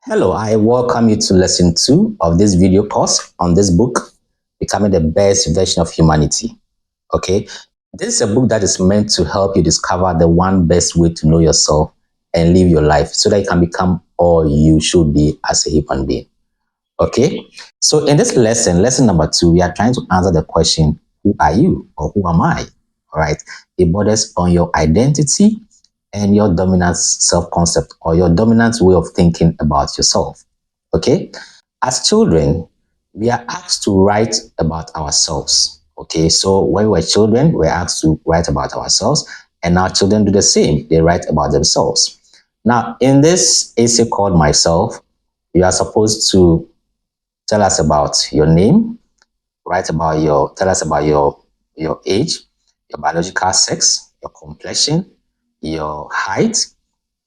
Hello, I welcome you to lesson 2 of this video course on this book, Becoming the Best Version of Humanity. Okay, this is a book that is meant to help you discover the one best way to know yourself and live your life so that you can become all you should be as a human being. Okay, so in this lesson number 2, we are trying to answer the question, who are you or who am I? All right, it borders on your identity and your dominant self-concept or your dominant way of thinking about yourself. Okay, as children, we are asked to write about ourselves. Okay, so when we were children, we're asked to write about ourselves, and now children do the same, they write about themselves. Now, in this essay called Myself, you are supposed to tell us about your name, tell us about your age, your biological sex, your complexion, your height,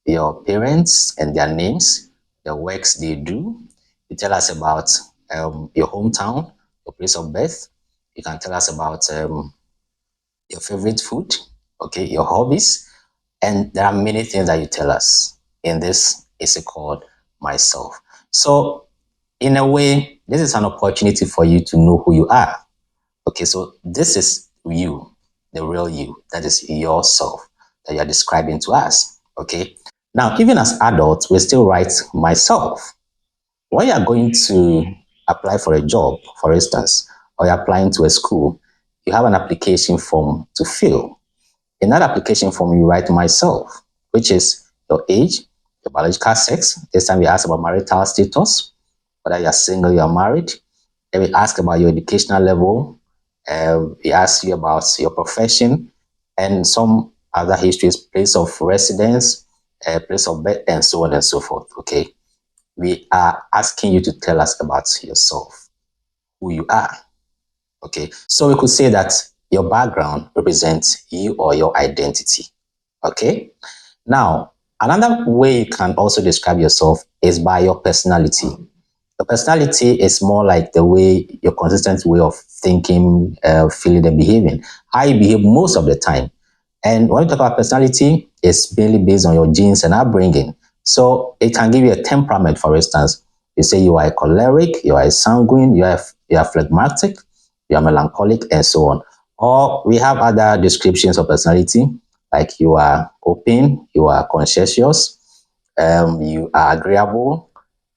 your parents and their names, the works they do. You tell us about your hometown, your place of birth. You can tell us about your favorite food, okay, your hobbies, and there are many things that you tell us in this essay called Myself. So in a way, this is an opportunity for you to know who you are. Okay, so this is you, the real you, that is yourself that you're describing to us. Okay, now even as adults, we still write myself. When you're going to apply for a job, for instance, or you're applying to a school, you have an application form to fill. In that application form, you write myself, which is your age, your biological sex. This time we ask about marital status, whether you're single, you're married. Then we ask about your educational level. We ask you about your profession and some other histories, place of residence, place of birth, and so on and so forth. Okay. We are asking you to tell us about yourself, who you are. Okay. So we could say that your background represents you or your identity. Okay. Now, another way you can also describe yourself is by your personality. Your personality is more like the way, your consistent way of thinking, feeling, and behaving. How you behave most of the time. And when you talk about personality, it's mainly based on your genes and upbringing. So it can give you a temperament, for instance. You say you are a choleric, you are a sanguine, you are phlegmatic, you are melancholic, and so on. Or we have other descriptions of personality, like you are open, you are conscientious, you are agreeable,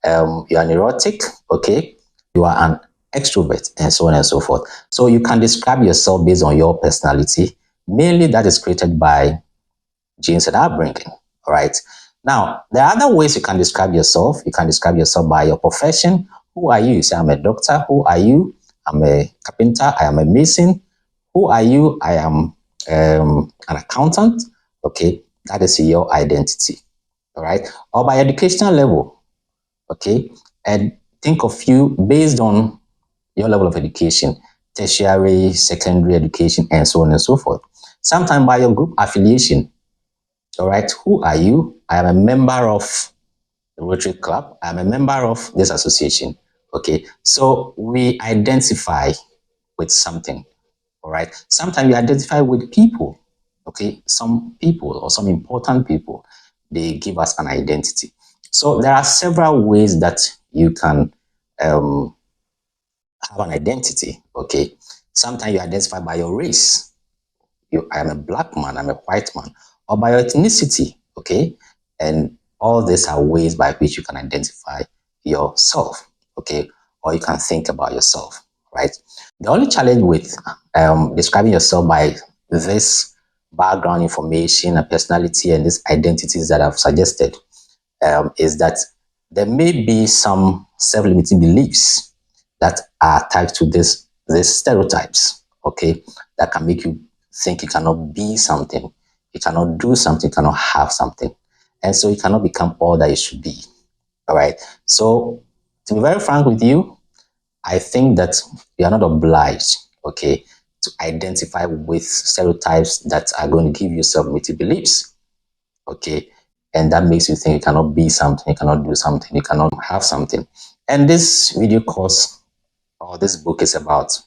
you are neurotic, okay, you are an extrovert, and so on and so forth. So you can describe yourself based on your personality. Mainly that is created by genes and upbringing. All right. Now, there are other ways you can describe yourself. You can describe yourself by your profession. Who are you? You say, I'm a doctor. Who are you? I'm a carpenter. I am a mason. Who are you? I am an accountant. Okay. That is your identity. All right. Or by educational level. Okay. And think of you based on your level of education, tertiary, secondary education, and so on and so forth. Sometimes by your group affiliation. All right, who are you? I am a member of the Rotary Club. I am a member of this association. Okay, so we identify with something. All right, sometimes we identify with people. Okay, some people or some important people, they give us an identity. So there are several ways that you can um, have an identity. Okay, sometimes you identify by your race. I am a black man, I'm a white man, or by your ethnicity, okay? And all these are ways by which you can identify yourself, okay? Or you can think about yourself, right? The only challenge with describing yourself by this background information and personality and these identities that I've suggested is that there may be some self-limiting beliefs that are tied to these stereotypes, okay, that can make you think you cannot be something, you cannot do something, you cannot have something, and so you cannot become all that you should be. All right. So to be very frank with you, I think that you are not obliged, okay, to identify with stereotypes that are going to give you self-limiting beliefs, okay, and that makes you think you cannot be something, you cannot do something, you cannot have something. And this video course or this book is about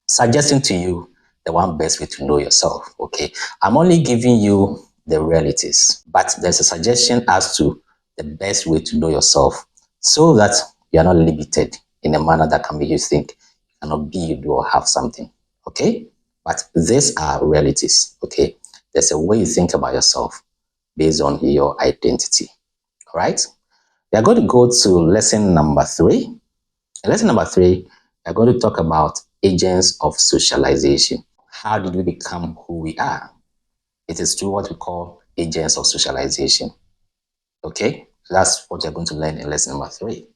suggesting to you the one best way to know yourself. Okay, I'm only giving you the realities, but there's a suggestion as to the best way to know yourself so that you are not limited in a manner that can make you think you cannot be, do, or have something. Okay? But these are realities. Okay? There's a way you think about yourself based on your identity. All right? We are going to go to lesson number 3. In lesson number 3, we are going to talk about agents of socialization. How did we become who we are? It is through what we call agents of socialization. Okay? So that's what you're going to learn in lesson number 3.